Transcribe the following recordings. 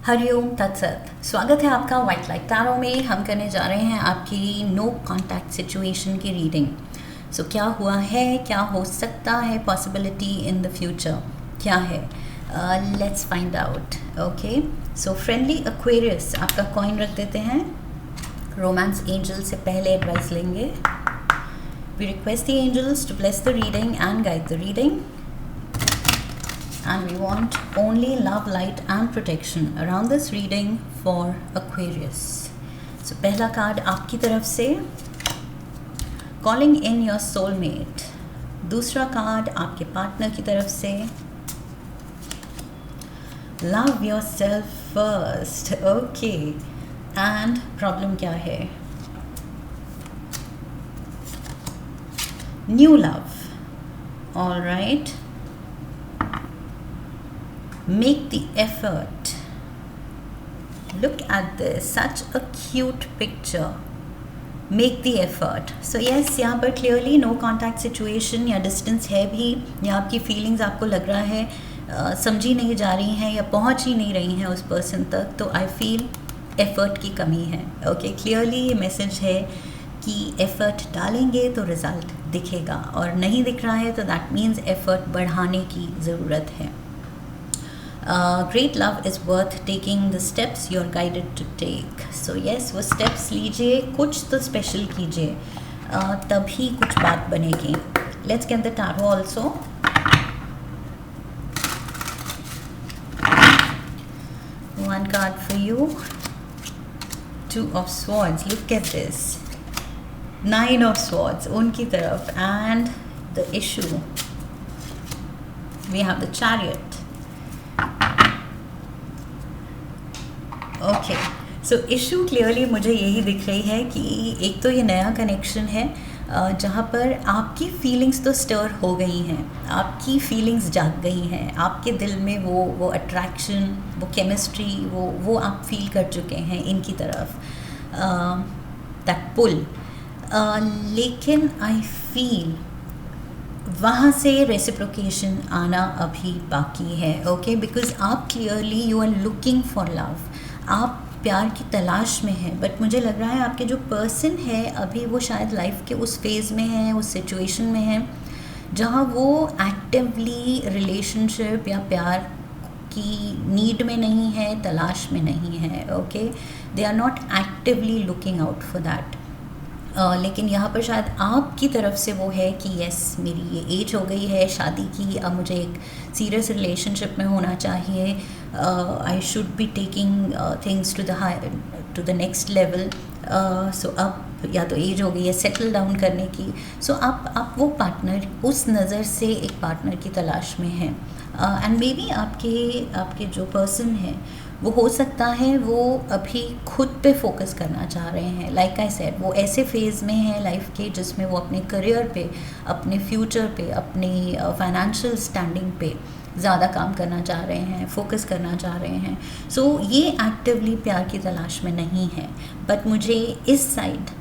हरिओम तत्सत। स्वागत है आपका वाइट लाइट टैरो में। हम करने जा रहे हैं आपकी नो कॉन्टैक्ट सिचुएशन की रीडिंग। सो क्या हुआ है, क्या हो सकता है, पॉसिबिलिटी इन द फ्यूचर क्या है, let's find out. Okay, so friendly Aquarius आपका कॉइन रख देते हैं। रोमांस एंजल से पहले एडवाइस लेंगे। We request the angels to bless the reading and guide the reading, and we want only love, light and protection around this reading for Aquarius. So पहला card आपकी तरफ से calling in your soulmate, दूसरा card आपके partner की तरफ से love yourself first. Okay, and problem क्या है? New love. All right. Make the effort. Look at this, such a cute picture. Make the effort. So yes, यहाँ पर clearly no contact situation या distance है भी, या आपकी feelings आपको लग रहा है समझी नहीं जा रही हैं या पहुँच ही नहीं रही हैं उस person तक, तो I feel effort की कमी है. Okay, clearly ये message है कि effort डालेंगे तो result दिखेगा, और नहीं दिख रहा है तो that means effort बढ़ाने की ज़रूरत है. Great love is worth taking the steps you're guided to take. So yes, वो steps लीजिए, कुछ तो special कीजिए, तभी कुछ बात बनेगी. Let's get the tarot also. One card for you. Two of Swords. Look at this. Nine of Swords उनकी तरफ, and the issue. We have the Chariot. Okay, so issue clearly मुझे यही दिख रही है कि एक तो ये नया कनेक्शन है जहाँ पर आपकी फीलिंग्स तो स्टर हो गई हैं, आपकी फीलिंग्स जाग गई हैं, आपके दिल में वो अट्रैक्शन, वो केमिस्ट्री, वो आप फील कर चुके हैं इनकी तरफ, दैट पुल. लेकिन आई फील वहाँ से रेसिप्रोकेशन आना अभी बाकी है. ओके, बिकॉज आप clearly you are looking for love, आप प्यार की तलाश में हैं, बट मुझे लग रहा है आपके जो पर्सन है अभी वो शायद लाइफ के उस फेज़ में है, उस सिचुएशन में है जहाँ वो एक्टिवली रिलेशनशिप या प्यार की नीड में नहीं है, तलाश में नहीं है. Okay, they are not actively looking out for that. लेकिन यहाँ पर शायद आपकी तरफ से वो है कि यस, मेरी ये एज हो गई है शादी की, अब मुझे एक सीरियस रिलेशनशिप में होना चाहिए, I should be taking things to the next level. So अब या तो एज हो गई है सेटल डाउन करने की. सो आप वो पार्टनर, उस नज़र से एक पार्टनर की तलाश में हैं. एंड मे बी आपके जो पर्सन है वो हो सकता है वो अभी खुद पे फोकस करना चाह रहे हैं. लाइक आई सेड, वो ऐसे फेज़ में है लाइफ के जिसमें वो अपने करियर पे, अपने फ्यूचर पे, अपनी फाइनेंशियल स्टैंडिंग पे ज़्यादा काम करना चाह रहे हैं, फोकस करना चाह रहे हैं. सो ये एक्टिवली प्यार की तलाश में नहीं है, बट मुझे इस साइड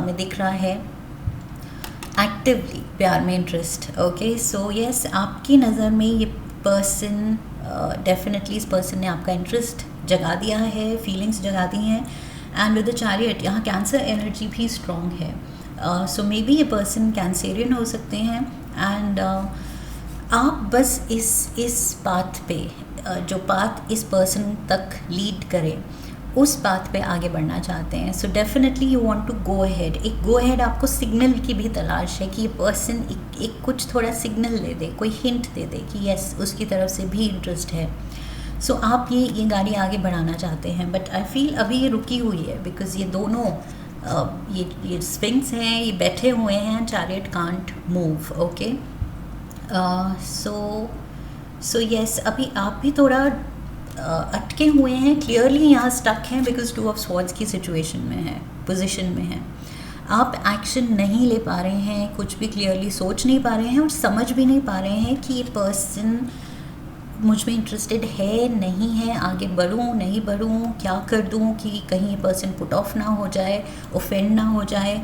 में दिख रहा है एक्टिवली प्यार में इंटरेस्ट. ओके, सो यस, आपकी नज़र में ये पर्सन डेफिनेटली, इस पर्सन ने आपका इंटरेस्ट जगा दिया है, फीलिंग्स जगा दी हैं. एंड विद द चैरियट यहाँ कैंसर एनर्जी भी स्ट्रॉन्ग है. सो मे बी ये पर्सन कैंसेरियन हो सकते हैं. एंड आप बस इस पाथ पे, जो पाथ इस पर्सन तक लीड करे, उस पाथ पे आगे बढ़ना चाहते हैं. So definitely you want to go ahead. एक गो अहेड आपको सिग्नल की भी तलाश है कि ये पर्सन एक कुछ थोड़ा सिग्नल दे दे, कोई हिंट दे दे कि यस, उसकी तरफ से भी इंटरेस्ट है. सो आप ये गाड़ी आगे बढ़ाना चाहते हैं, बट आई फील अभी ये रुकी हुई है बिकॉज ये दोनों ये स्विंग्स हैं, ये बैठे हुए हैं. Chariot can't move. Okay, so yes, अभी आप भी थोड़ा अटके हुए हैं, क्लियरली यहाँ स्टक हैं बिकॉज टू ऑफ स्वॉर्ड्स की सिचुएशन में है, पोजीशन में है. आप एक्शन नहीं ले पा रहे हैं, कुछ भी क्लियरली सोच नहीं पा रहे हैं और समझ भी नहीं पा रहे हैं कि ये पर्सन मुझ में इंटरेस्टेड है, नहीं है, आगे बढ़ूँ नहीं बढ़ूँ, क्या कर दूँ कि कहीं ये पर्सन पुट ऑफ ना हो जाए, ऑफेंड ना हो जाए,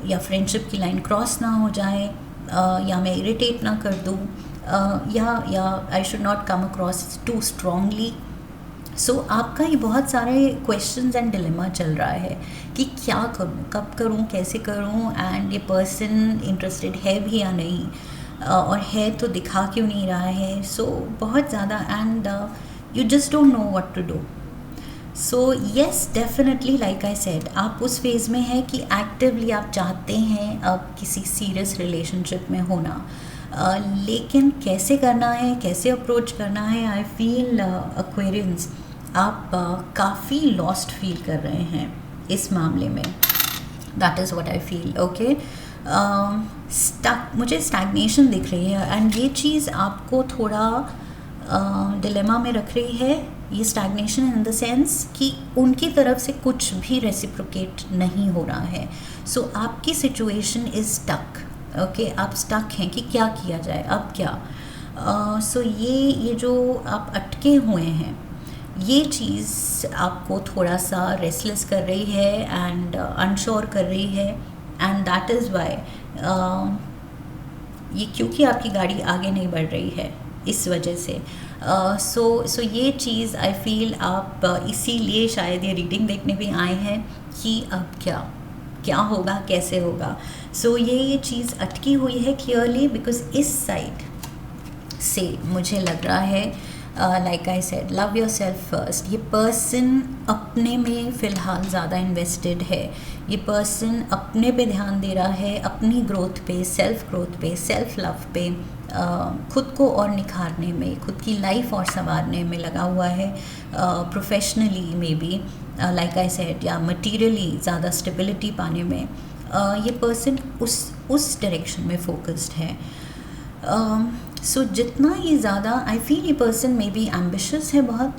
या फ्रेंडशिप की लाइन क्रॉस ना हो जाए, या मैं इरिटेट ना कर दूँ, या I should not come across too strongly. आपका ये बहुत सारे क्वेश्चंस एंड डिलेमा चल रहा है कि क्या करूँ, कब करूँ, कैसे करूँ, एंड ये पर्सन इंटरेस्टेड है भी या नहीं, और है तो दिखा क्यों नहीं रहा है। बहुत ज़्यादा, and you just don't know what to do. Yes, definitely, like I said, आप उस फेज़ में हैं कि एक्टिवली आप चाहते हैं अब किसी सीरियस रिलेशनशिप में होना, लेकिन कैसे करना है, कैसे अप्रोच करना है। आई फील एक्वेरियंस, आप काफ़ी लॉस्ट फील कर रहे हैं इस मामले में। That is what I feel. Okay, मुझे स्टैग्नेशन दिख रही है, एंड ये चीज़ आपको थोड़ा डिलेमा में रख रही है। ये स्टैग्नेशन इन द सेंस कि उनकी तरफ से कुछ भी रेसिप्रोकेट नहीं हो रहा है। आपकी सिचुएशन इज़ स्टक। ओके, आप स्टक हैं कि क्या किया जाए, अब क्या। ये जो आप अटके हुए हैं, ये चीज़ आपको थोड़ा सा रेस्टलेस कर रही है एंड अनश्योर कर रही है, एंड दैट इज़ वाई ये, क्योंकि आपकी गाड़ी आगे नहीं बढ़ रही है इस वजह से। ये चीज़ आई फील आप इसीलिए शायद ये रीडिंग देखने भी आए हैं कि अब क्या होगा, कैसे होगा। ये चीज़ अटकी हुई है क्लियरली, बिकॉज इस साइड से मुझे लग रहा है, like I said, love your self first. ये पर्सन अपने में फ़िलहाल ज़्यादा इन्वेस्टेड है। ये पर्सन अपने पे ध्यान दे रहा है, अपनी ग्रोथ पे, सेल्फ ग्रोथ पे, सेल्फ लव पे, खुद को और निखारने में, खुद की लाइफ और संवारने में लगा हुआ है। प्रोफेशनली में भी, लाइक आई सेड, या मटीरियली ज़्यादा स्टेबिलिटी पाने में ये पर्सन उस डायरेक्शन में फोकस्ड है। जितना ये ज़्यादा आई फील ये पर्सन मे बी एम्बिशियस है बहुत,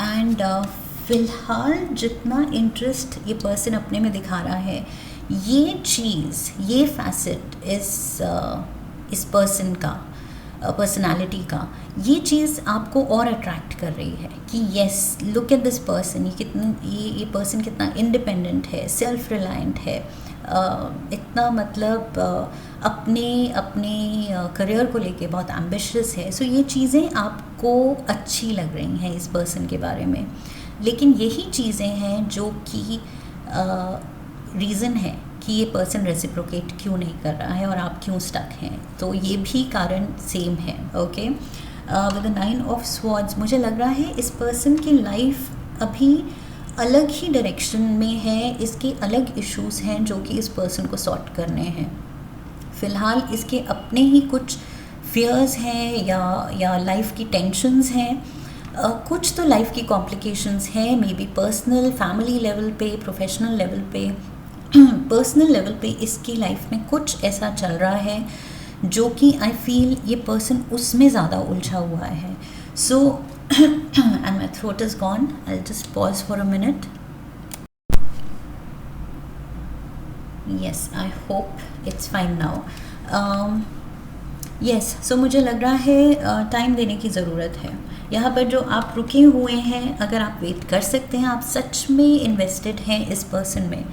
एंड फ़िलहाल जितना इंटरेस्ट ये पर्सन अपने में दिखा रहा है, ये चीज़, ये फैसेट इस पर्सन का, पर्सनालिटी का, ये चीज़ आपको और अट्रैक्ट कर रही है कि yes, look at this person, ये पर्सन कितना इंडिपेंडेंट है, सेल्फ रिलायंट है, इतना मतलब अपने करियर को लेके बहुत एम्बिशियस है। ये चीज़ें आपको अच्छी लग रही हैं इस पर्सन के बारे में, लेकिन यही चीज़ें हैं जो कि रीज़न है कि ये पर्सन रेसिप्रोकेट क्यों नहीं कर रहा है और आप क्यों स्टक हैं। तो ये भी कारण सेम है। Okay, with the 9 of swords मुझे लग रहा है इस पर्सन की लाइफ अभी अलग ही डायरेक्शन में है, इसके अलग इश्यूज़ हैं जो कि इस पर्सन को सॉर्ट करने हैं। फ़िलहाल इसके अपने ही कुछ फियर्स हैं या लाइफ की टेंशन्स हैं, कुछ तो लाइफ की कॉम्प्लिकेशंस हैं, may be personal, family level पे, प्रोफेशनल लेवल पे। पर्सनल लेवल पे इसकी लाइफ में कुछ ऐसा चल रहा है जो कि आई फील ये पर्सन उसमें ज़्यादा उलझा हुआ है। And my throat is gone. I'll just pause for a minute. Yes, I hope it's fine now. Yes, मुझे लग रहा है टाइम देने की ज़रूरत है। यहाँ पर जो आप रुके हुए हैं, अगर आप वेट कर सकते हैं, आप सच में इन्वेस्टेड हैं इस पर्सन में,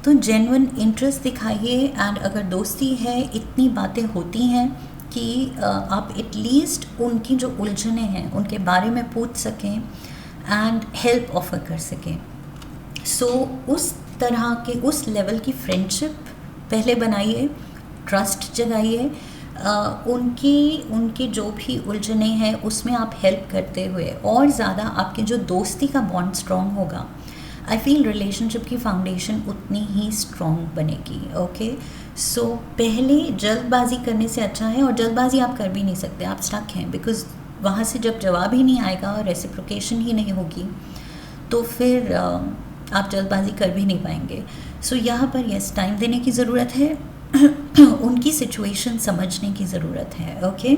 तो जेन्युइन इंटरेस्ट दिखाइए। एंड अगर दोस्ती है, इतनी बातें होती हैं कि आप एटलीस्ट उनकी जो उलझने हैं उनके बारे में पूछ सकें एंड हेल्प ऑफर कर सकें। उस तरह के, उस लेवल की फ्रेंडशिप पहले बनाइए, ट्रस्ट जगाइए, उनकी जो भी उलझने हैं उसमें आप हेल्प करते हुए और ज़्यादा आपके जो दोस्ती का बॉन्ड स्ट्रॉन्ग होगा, आई फील रिलेशनशिप की फाउंडेशन उतनी ही स्ट्रॉन्ग बनेगी। ओके, पहले जल्दबाजी करने से अच्छा है, और जल्दबाजी आप कर भी नहीं सकते, आप स्टक हैं, बिकॉज वहाँ से जब जवाब ही नहीं आएगा और रेसिप्रोकेशन ही नहीं होगी तो फिर आप जल्दबाजी कर भी नहीं पाएंगे। यहाँ पर यस, टाइम देने की ज़रूरत है, उनकी सिचुएशन समझने की ज़रूरत है। ओके,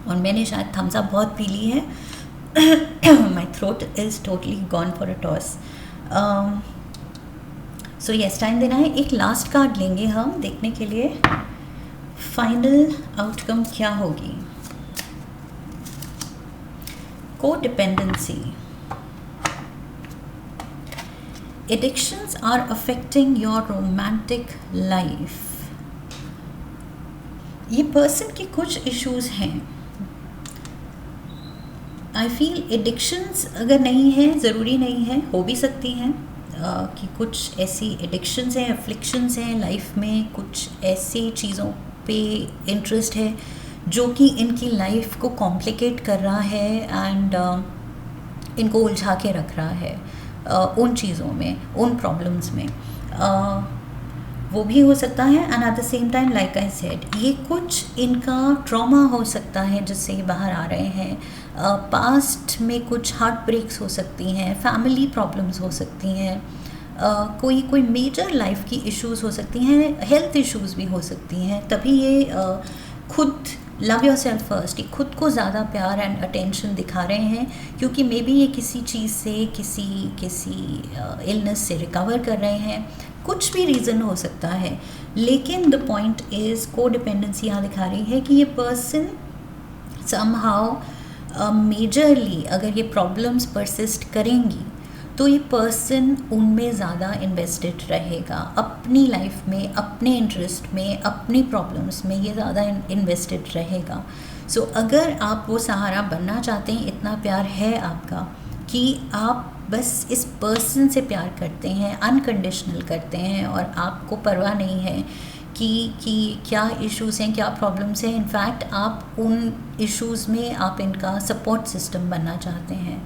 और मैंने शायद थम्स अप बहुत पी ली है। My throat is totally gone for a toss. Yes, time देना है। एक लास्ट कार्ड लेंगे हम देखने के लिए फाइनल आउटकम क्या होगी। Codependency, addictions are affecting your romantic life। ये पर्सन की कुछ इश्यूज हैं। आई फील एडिक्शंस अगर नहीं है, ज़रूरी नहीं है, हो भी सकती हैं कि कुछ ऐसी एडिक्शंस हैं, एफ्लिक्शंस हैं लाइफ में, कुछ ऐसी चीज़ों पे इंटरेस्ट है जो कि इनकी लाइफ को कॉम्प्लिकेट कर रहा है एंड इनको उलझा के रख रहा है उन चीज़ों में, उन प्रॉब्लम्स में। वो भी हो सकता है and at the same time like I said, ये कुछ इनका ट्रॉमा हो सकता है जिससे ये बाहर आ रहे हैं। पास्ट में कुछ हार्ट ब्रेक्स हो सकती हैं, फैमिली प्रॉब्लम्स हो सकती हैं, कोई मेजर लाइफ की इश्यूज़ हो सकती हैं, हेल्थ इश्यूज़ भी हो सकती हैं। तभी ये खुद लव योर सेल्फ फर्स्ट, खुद को ज़्यादा प्यार एंड अटेंशन दिखा रहे हैं, क्योंकि मे बी ये किसी चीज़ से, किसी इलनेस से रिकवर कर रहे हैं। कुछ भी रीज़न हो सकता है, लेकिन द पॉइंट इज़ को डिपेंडेंसी यहाँ दिखा रही है कि ये पर्सन समहाउ मेजरली अगर ये प्रॉब्लम्स परसिस्ट करेंगी तो ये पर्सन उनमें ज़्यादा इन्वेस्टेड रहेगा, अपनी लाइफ में, अपने इंटरेस्ट में, अपनी प्रॉब्लम्स में ये ज़्यादा इन्वेस्टेड रहेगा। सो अगर आप वो सहारा बनना चाहते हैं, इतना प्यार है आपका कि आप बस इस पर्सन से प्यार करते हैं, अनकंडीशनल करते हैं और आपको परवाह नहीं है कि क्या इश्यूज़ हैं, क्या प्रॉब्लम्स हैं। इनफैक्ट आप उन इश्यूज़ में आप इनका सपोर्ट सिस्टम बनना चाहते हैं,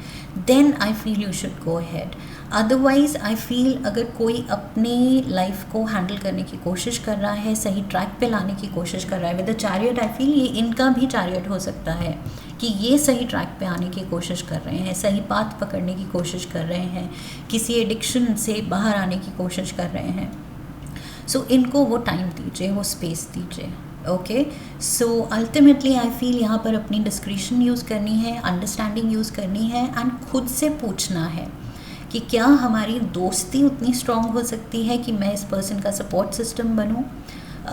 then I feel you should go ahead. Otherwise I feel अगर कोई अपने लाइफ को हैंडल करने की कोशिश कर रहा है, सही ट्रैक पे लाने की कोशिश कर रहा है with the chariot, I feel ये इनका भी चैरियट हो सकता है कि ये सही ट्रैक पे आने की कोशिश कर रहे हैं, सही पाथ पकड़ने की कोशिश कर रहे हैं, किसी एडिक्शन से बाहर आने की कोशिश कर रहे हैं। सो इनको वो टाइम दीजिए, वो स्पेस दीजिए। Okay, so ultimately I feel यहाँ पर अपनी डिस्क्रिशन यूज़ करनी है, अंडरस्टैंडिंग यूज़ करनी है एंड खुद से पूछना है कि क्या हमारी दोस्ती उतनी स्ट्रॉन्ग हो सकती है कि मैं इस पर्सन का सपोर्ट सिस्टम बनूँ,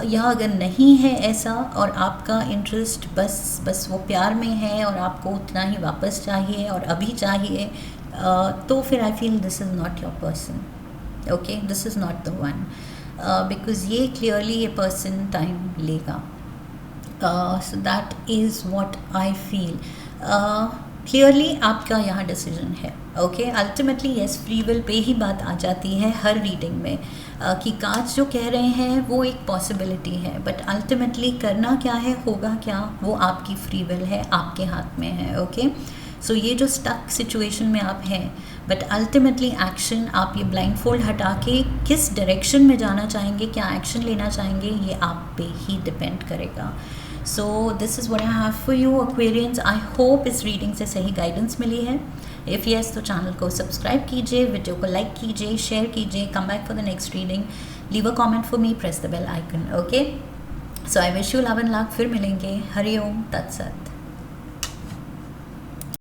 या अगर नहीं है ऐसा और आपका इंटरेस्ट बस वो प्यार में है और आपको उतना ही वापस चाहिए और अभी चाहिए, तो फिर I feel this is not your person. Okay, this is not the one, because ये क्लियरली ये पर्सन टाइम लेगा। So that is what I feel. Clearly आपका यहाँ डिसीजन है। Okay, ultimately yes, free will पे ही बात आ जाती है हर रीडिंग में कि कांच जो कह रहे हैं वो एक पॉसिबिलिटी है, बट अल्टीमेटली करना क्या है, होगा क्या, वो आपकी फ्री विल है, आपके हाथ में है। ओके, सो ये जो स्टक सिचुएशन में आप हैं, बट अल्टीमेटली एक्शन, आप ये ब्लाइंड फोल्ड हटा के किस डायरेक्शन में जाना चाहेंगे, क्या एक्शन लेना चाहेंगे, ये आप पे ही डिपेंड करेगा। So this is what I have for you Aquarians. I hope इस रीडिंग से सही गाइडेंस मिली है। इफ़ यस, तो चैनल को सब्सक्राइब कीजिए, वीडियो को लाइक कीजिए, शेयर कीजिए, come back for the next reading, leave a comment for me, press the bell icon. Okay, so I wish you love and luck. फिर मिलेंगे। हरि ओम तत्सत।